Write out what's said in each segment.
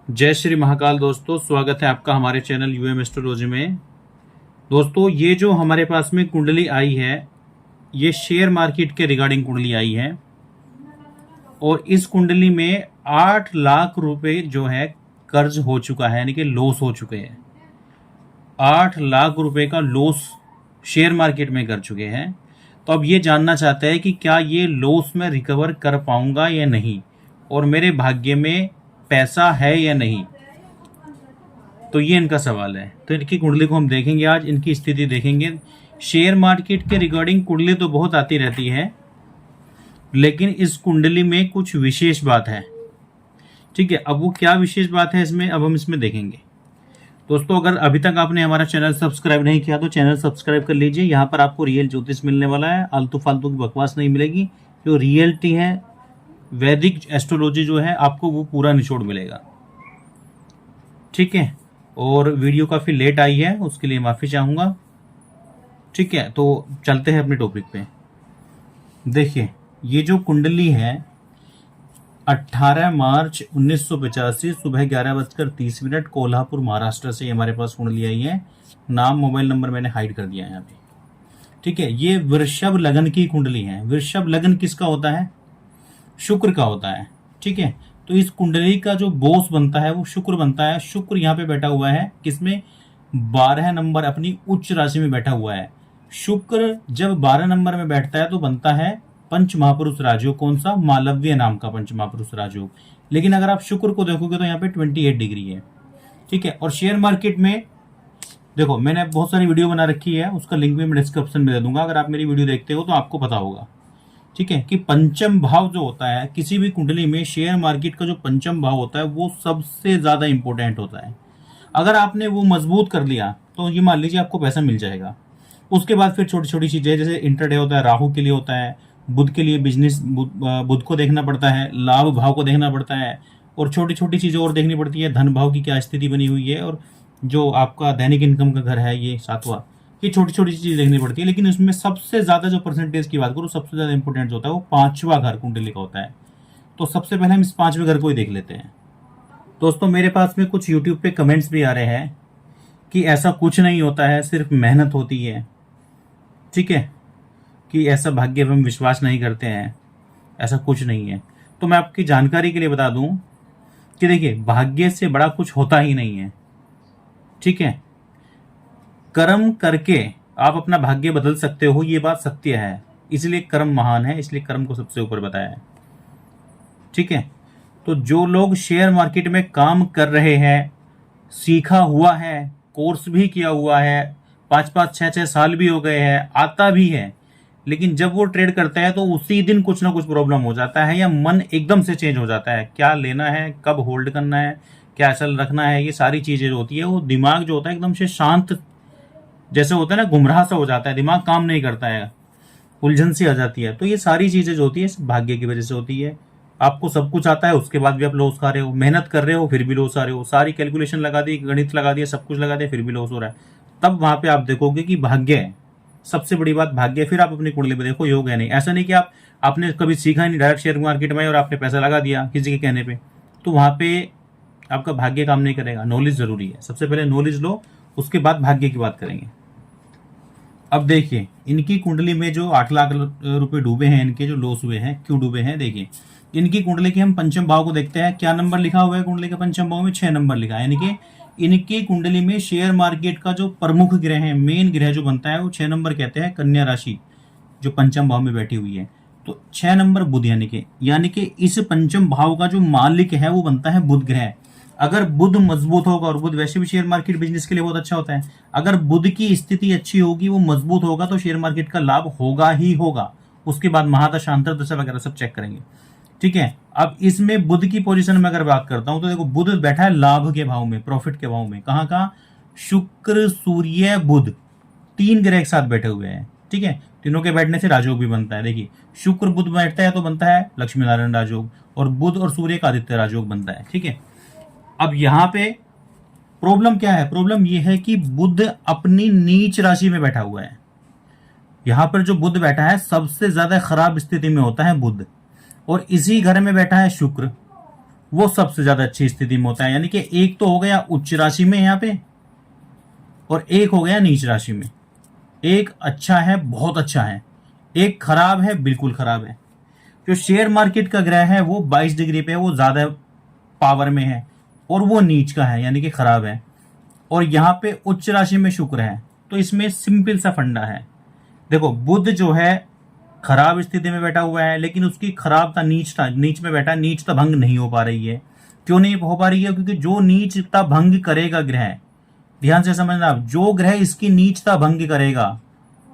जय श्री महाकाल दोस्तों, स्वागत है आपका हमारे चैनल यूएम एस्ट्रोलॉजी में। दोस्तों, ये जो हमारे पास में कुंडली आई है, ये शेयर मार्केट के रिगार्डिंग कुंडली आई है और इस कुंडली में 8 लाख रुपए जो है कर्ज हो चुका है, यानी कि लॉस हो चुके हैं। 8 लाख रुपए का लॉस शेयर मार्केट में कर चुके हैं। तो अब ये जानना चाहते हैं कि क्या ये लॉस मैं रिकवर कर पाऊंगा या नहीं, और मेरे भाग्य में पैसा है या नहीं। तो ये इनका सवाल है। तो इनकी कुंडली को हम देखेंगे, आज इनकी स्थिति देखेंगे। शेयर मार्केट के रिगार्डिंग कुंडली तो बहुत आती रहती है, लेकिन इस कुंडली में कुछ विशेष बात है। ठीक है, अब वो क्या विशेष बात है इसमें, अब हम इसमें देखेंगे। दोस्तों, अगर अभी तक आपने हमारा चैनल सब्सक्राइब नहीं किया तो चैनल सब्सक्राइब कर लीजिए। यहाँ पर आपको रियल ज्योतिष मिलने वाला है, आलतू फालतू की बकवास नहीं मिलेगी। जो रियलिटी है, वैदिक एस्ट्रोलॉजी जो है, आपको वो पूरा निचोड़ मिलेगा। ठीक है, और वीडियो काफ़ी लेट आई है, उसके लिए माफ़ी चाहूँगा। ठीक है, तो चलते हैं अपने टॉपिक पे। देखिए, ये जो कुंडली है 18 मार्च 1985 सुबह 11:30 कोल्हापुर महाराष्ट्र से हमारे पास कुंडली आई है। नाम मोबाइल नंबर मैंने हाइड कर दिया है यहाँ पे। ठीक है, ये वृषभ लगन की कुंडली है। वृषभ लगन किसका होता है? शुक्र का होता है। ठीक है, तो इस कुंडली का जो बॉस बनता है वो शुक्र बनता है। शुक्र यहाँ पे बैठा हुआ है किसमें? 12 नंबर अपनी उच्च राशि में बैठा हुआ है। शुक्र जब 12 नंबर में बैठता है तो बनता है पंच महापुरुष राजयोग। कौन सा? मालव्य नाम का पंच महापुरुष राजयोग। लेकिन अगर आप शुक्र को देखोगे तो यहाँ पे 28 डिग्री है। ठीक है, और शेयर मार्केट में देखो, मैंने बहुत सारी वीडियो बना रखी है, उसका लिंक भी मैं डिस्क्रिप्शन में दे दूंगा। अगर आप मेरी वीडियो देखते हो तो आपको पता होगा। ठीक है, कि पंचम भाव जो होता है किसी भी कुंडली में, शेयर मार्केट का जो पंचम भाव होता है वो सबसे ज्यादा इंपॉर्टेंट होता है। अगर आपने वो मजबूत कर लिया तो ये मान लीजिए आपको पैसा मिल जाएगा। उसके बाद फिर छोटी छोटी चीजें, जैसे इंटरडे होता है, राहु के लिए होता है, बुध के लिए बिजनेस, बुध को देखना पड़ता है, लाभ भाव को देखना पड़ता है, और छोटी छोटी चीजें और देखनी पड़ती है। धन भाव की क्या स्थिति बनी हुई है, और जो आपका दैनिक इनकम का घर है ये 7वां, ये छोटी छोटी चीजें देखनी पड़ती है। लेकिन इसमें सबसे ज्यादा जो परसेंटेज की बात करूँ, सबसे ज्यादा इंपॉर्टेंट जो होता है वो 5वां घर कुंडली का होता है। तो सबसे पहले हम इस 5वें घर को ही देख लेते हैं। दोस्तों, मेरे पास में कुछ यूट्यूब पे कमेंट्स भी आ रहे हैं कि ऐसा कुछ नहीं होता है, सिर्फ मेहनत होती है। ठीक है, कि ऐसा भाग्य पर हम विश्वास नहीं करते हैं, ऐसा कुछ नहीं है। तो मैं आपकी जानकारी के लिए बता दूं कि देखिए, भाग्य से बड़ा कुछ होता ही नहीं है। ठीक है, कर्म करके आप अपना भाग्य बदल सकते हो, ये बात सत्य है। इसलिए कर्म महान है, इसलिए कर्म को सबसे ऊपर बताया है। ठीक है, तो जो लोग शेयर मार्केट में काम कर रहे हैं, सीखा हुआ है, कोर्स भी किया हुआ है, 5-5 6-6 साल भी हो गए हैं, आता भी है, लेकिन जब वो ट्रेड करता है तो उसी दिन कुछ ना कुछ प्रॉब्लम हो जाता है, या मन एकदम से चेंज हो जाता है। क्या लेना है, कब होल्ड करना है, क्या असल रखना है, ये सारी चीजें जो होती है, वो दिमाग जो होता है एकदम से शांत, जैसे होता है ना, गुमराह सा हो जाता है, दिमाग काम नहीं करता है, उलझन सी आ जाती है। तो ये सारी चीजें जो होती है भाग्य की वजह से होती है। आपको सब कुछ आता है, उसके बाद भी आप लॉस खा रहे हो, मेहनत कर रहे हो फिर भी लॉस आ रहे हो, सारी कैलकुलेशन लगा दी, गणित लगा दिया, सब कुछ लगा दिया, फिर भी लॉस हो रहा है। तब वहां पे आप देखोगे कि भाग्य है, सबसे बड़ी बात भाग्य। फिर आप अपनी कुंडली में देखो, योग है नहीं। ऐसा नहीं कि आपने कभी सीखा नहीं, डायरेक्ट शेयर मार्केट में और आपने पैसा लगा दिया किसी के कहने पे, तो वहां पे आपका भाग्य काम नहीं करेगा। नॉलेज जरूरी है, सबसे पहले नॉलेज लो, उसके बाद भाग्य की बात करेंगे। अब देखिए, इनकी कुंडली में जो 8 लाख रुपए डूबे हैं, इनके जो लॉस हुए हैं, क्यों डूबे हैं? देखिए, इनकी कुंडली के हम पंचम भाव को देखते हैं। क्या नंबर लिखा हुआ है कुंडली के पंचम भाव में? 6 नंबर लिखा है। यानी कि इनकी कुंडली में शेयर मार्केट का जो प्रमुख ग्रह है, मेन ग्रह जो बनता है वो 6 नंबर कहते हैं, कन्या राशि जो पंचम भाव में बैठी हुई है। तो 6 नंबर बुध, यानी कि इस पंचम भाव का जो मालिक है वो बनता है बुध ग्रह। अगर बुध मजबूत होगा, और बुध वैसे भी शेयर मार्केट बिजनेस के लिए बहुत अच्छा होता है, अगर बुध की स्थिति अच्छी होगी, वो मजबूत होगा, तो शेयर मार्केट का लाभ होगा ही होगा। उसके बाद महादशा, अंतर्दशा वगैरह सब चेक करेंगे। ठीक है, अब इसमें बुध की पोजीशन में अगर बात करता हूं तो देखो, बुध बैठा है लाभ के भाव में, प्रॉफिट के भाव में। कहां कहां? शुक्र, सूर्य, बुध, 3 ग्रह एक साथ बैठे हुए हैं। ठीक है, तीनों के बैठने से राजयोग भी बनता है। देखिए, शुक्र बुध बैठता है तो बनता है लक्ष्मी नारायण राजयोग, और बुध और सूर्य का आदित्य राजयोग बनता है। ठीक है, अब यहां पे प्रॉब्लम क्या है? प्रॉब्लम यह है कि बुध अपनी नीच राशि में बैठा हुआ है। यहां पर जो बुध बैठा है सबसे ज्यादा खराब स्थिति में होता है बुध, और इसी घर में बैठा है शुक्र, वो सबसे ज्यादा अच्छी स्थिति में होता है। यानी कि एक तो हो गया उच्च राशि में यहाँ पे, और एक हो गया नीच राशि में। एक अच्छा है, बहुत अच्छा है, एक खराब है, बिल्कुल खराब है। जो शेयर मार्केट का ग्रह है वो 22 डिग्री पे है, वो ज्यादा पावर में है, और वो नीच का है यानी कि खराब है। और यहाँ पे उच्च राशि में शुक्र है। तो इसमें सिंपल सा फंडा है। देखो बुध जो है खराब स्थिति में बैठा हुआ है, लेकिन उसकी खराबता नीच में बैठा, नीचता भंग नहीं हो पा रही है। क्यों नहीं हो पा रही है? क्योंकि जो नीचता भंग करेगा ग्रह, ध्यान से समझना आप, जो ग्रह इसकी नीचता भंग करेगा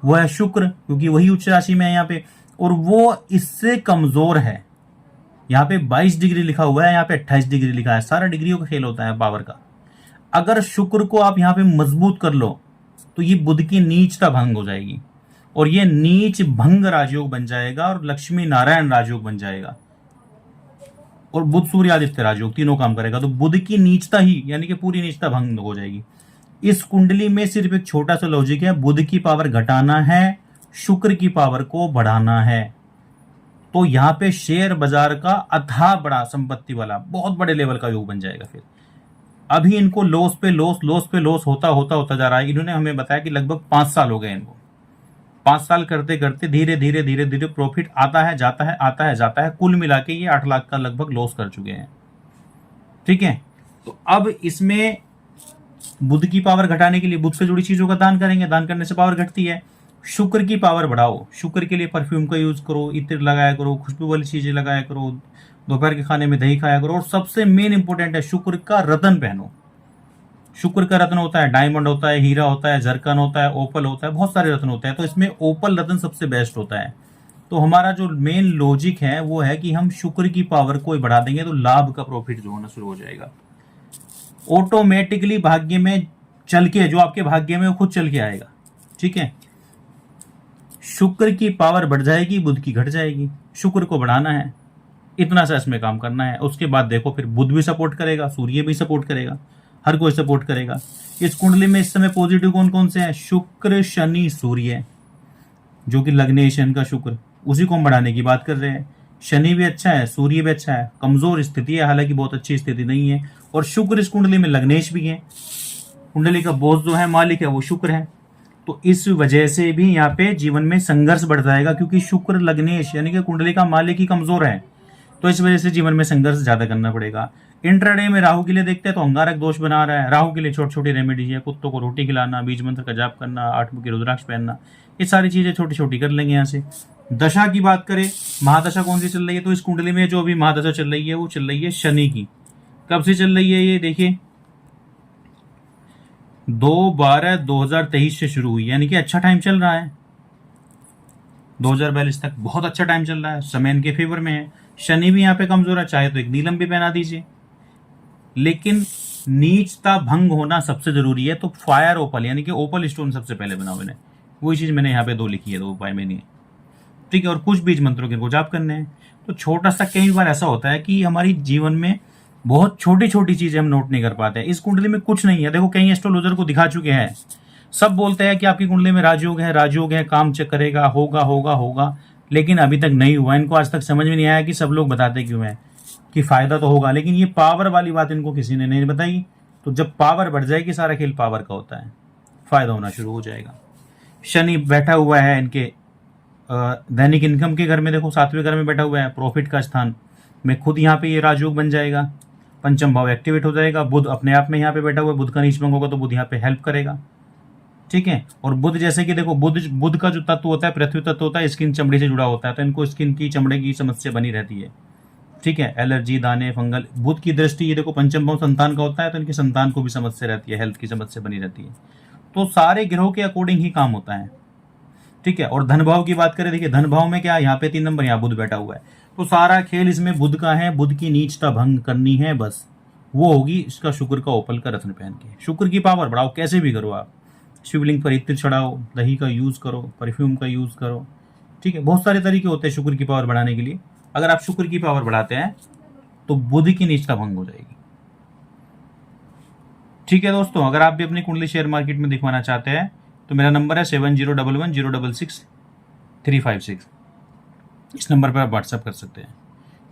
वो है शुक्र, क्योंकि वही उच्च राशि में है यहाँ पे, और वो इससे कमजोर है। यहाँ पे 22 डिग्री लिखा हुआ है, यहाँ पे 28 डिग्री लिखा है। सारा डिग्रियों का खेल होता है पावर का। अगर शुक्र को आप यहाँ पे मजबूत कर लो तो ये बुध की नीचता भंग हो जाएगी, और ये नीच भंग राजयोग बन जाएगा, और लक्ष्मी नारायण राजयोग बन जाएगा, और बुध सूर्य आदित्य राजयोग तीनों काम करेगा। तो बुध की नीचता ही यानी कि पूरी नीचता भंग हो जाएगी। इस कुंडली में सिर्फ एक छोटा सा लॉजिक है, बुध की पावर घटाना है, शुक्र की पावर को बढ़ाना है। तो यहाँ पे शेयर बाजार का अथाह बड़ा संपत्ति वाला बहुत बड़े लेवल का योग बन जाएगा। फिर अभी इनको लॉस पे लॉस होता होता जा रहा है। इन्होंने हमें बताया कि लगभग 5 साल हो गए इनको। 5 साल करते करते धीरे धीरे प्रॉफिट आता है जाता है, कुल मिला के ये 8 लाख का लगभग लॉस कर चुके हैं। ठीक है, तो अब इसमें बुध की पावर घटाने के लिए बुध से जुड़ी चीजों का दान करेंगे, दान करने से पावर घटती है। शुक्र की पावर बढ़ाओ, शुक्र के लिए परफ्यूम का यूज करो, इत्र लगाया करो, खुशबू वाली चीजें लगाया करो, दोपहर के खाने में दही खाया करो, और सबसे मेन इंपॉर्टेंट है शुक्र का रत्न पहनो। शुक्र का रत्न होता है डायमंड होता है, हीरा होता है, जरकन होता है, ओपल होता है, बहुत सारे रत्न होते हैं। तो इसमें ओपल रत्न सबसे बेस्ट होता है। तो हमारा जो मेन लॉजिक है वो है कि हम शुक्र की पावर को बढ़ा देंगे तो लाभ का प्रॉफिट जो होना शुरू हो जाएगा। ऑटोमेटिकली भाग्य में चल के, जो आपके भाग्य में वो खुद चल के आएगा। ठीक है, शुक्र की पावर बढ़ जाएगी, बुध की घट जाएगी। शुक्र को बढ़ाना है, इतना सा इसमें काम करना है। उसके बाद देखो फिर बुध भी सपोर्ट करेगा, सूर्य भी सपोर्ट करेगा, हर कोई सपोर्ट करेगा। इस कुंडली में इस समय पॉजिटिव कौन कौन से हैं? शुक्र, शनि, सूर्य, जो कि लग्नेशन का शुक्र, उसी को हम बढ़ाने की बात कर रहे हैं। शनि भी अच्छा है, सूर्य भी अच्छा है, कमजोर स्थिति है, हालांकि बहुत अच्छी स्थिति नहीं है। और शुक्र इस कुंडली में लग्नेश भी है, कुंडली का बॉस जो है, मालिक है, वो शुक्र है। तो इस वजह से भी यहाँ पे जीवन में संघर्ष बढ़ जाएगा, क्योंकि शुक्र लग्नेश यानी कि कुंडली का मालिक ही कमजोर है। तो इस वजह से जीवन में संघर्ष ज्यादा करना पड़ेगा। इंट्राडे में राहु के लिए देखते हैं तो अंगारक दोष बना रहा है। राहु के लिए छोटी छोटी रेमेडी है, कुत्तों को रोटी खिलाना, बीज मंत्र का जाप करना, 8 मुखी रुद्राक्ष पहनना, ये सारी चीजें छोटी छोटी कर लेंगे। यहाँ से दशा की बात करें, महादशा कौन सी चल रही है? तो इस कुंडली में जो अभी महादशा चल रही है वो चल रही है शनि की। कब से चल रही है ये देखिए, 2/12/2023 से शुरू हुई, यानी कि अच्छा टाइम चल रहा है। 2042 तक बहुत अच्छा टाइम चल रहा है, समय इनके फेवर में है। शनि भी यहाँ पे कमजोर है, चाहे तो एक नीलम भी पहना दीजिए, लेकिन नीचता भंग होना सबसे जरूरी है। तो फायर ओपल यानी कि ओपल स्टोन सबसे पहले बनाओ इन्हें, वही चीज मैंने यहाँ पे 2 लिखी है, 2 उपाय में नहीं है। ठीक है, और कुछ बीज मंत्रों के जाप करने हैं। तो छोटा सा कई बार ऐसा होता है कि हमारी जीवन में बहुत छोटी छोटी चीजें हम नोट नहीं कर पाते हैं। इस कुंडली में कुछ नहीं है। देखो कई एस्ट्रोलॉजर को दिखा चुके हैं, सब बोलते हैं कि आपकी कुंडली में राजयोग है, काम चेक करेगा, होगा, लेकिन अभी तक नहीं हुआ। इनको आज तक समझ में नहीं आया कि सब लोग बताते क्यों है कि फायदा तो होगा, लेकिन ये पावर वाली बात इनको किसी ने नहीं बताई। तो जब पावर बढ़ जाएगी, सारा खेल पावर का होता है, फायदा होना शुरू हो जाएगा। शनि बैठा हुआ है इनके दैनिक इनकम के घर में, देखो 7वें घर में बैठा हुआ है, प्रॉफिट का स्थान में खुद यहाँ पे ये राजयोग बन जाएगा, पंचम भाव एक्टिवेट हो जाएगा। बुध अपने आप में यहाँ पे बैठा हुआ है, बुध का नीच भंग होगा तो बुध यहाँ पे हेल्प करेगा। ठीक है, और बुध जैसे कि देखो बुध का जो तत्व होता है, पृथ्वी तत्व होता है, स्किन चमड़ी से जुड़ा होता है, तो इनको स्किन की चमड़े की समस्या बनी रहती है। ठीक है, एलर्जी, दाने, फंगल। बुध की दृष्टि ये देखो पंचम भाव संतान का होता है, तो इनकी संतान को भी समस्या रहती है, हेल्थ की समस्या बनी रहती है। तो सारे ग्रहों के अकॉर्डिंग ही काम होता है। ठीक है, और धन भाव की बात करें, देखिए धन भाव में क्या, यहाँ पे 3 नंबर, यहाँ बुध बैठा हुआ है। तो सारा खेल इसमें बुध का है, बुध की नीचता भंग करनी है, बस वो होगी इसका शुक्र का ओपल का रत्न पहन के। शुक्र की पावर बढ़ाओ, कैसे भी करो आप, शिवलिंग पर इत्र चढ़ाओ, दही का यूज करो, परफ्यूम का यूज करो। ठीक है, बहुत सारे तरीके होते हैं शुक्र की पावर बढ़ाने के लिए। अगर आप शुक्र की पावर बढ़ाते हैं तो बुध की नीचता भंग हो जाएगी। ठीक है दोस्तों, अगर आप भी अपनी कुंडली शेयर मार्केट में दिखवाना चाहते हैं तो मेरा नंबर है 7011066356। इस नंबर पर आप व्हाट्सएप कर सकते हैं।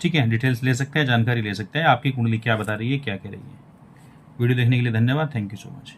ठीक है, डिटेल्स ले सकते हैं, जानकारी ले सकते हैं आपकी कुंडली क्या बता रही है, क्या कह रही है। वीडियो देखने के लिए धन्यवाद। Thank you so much.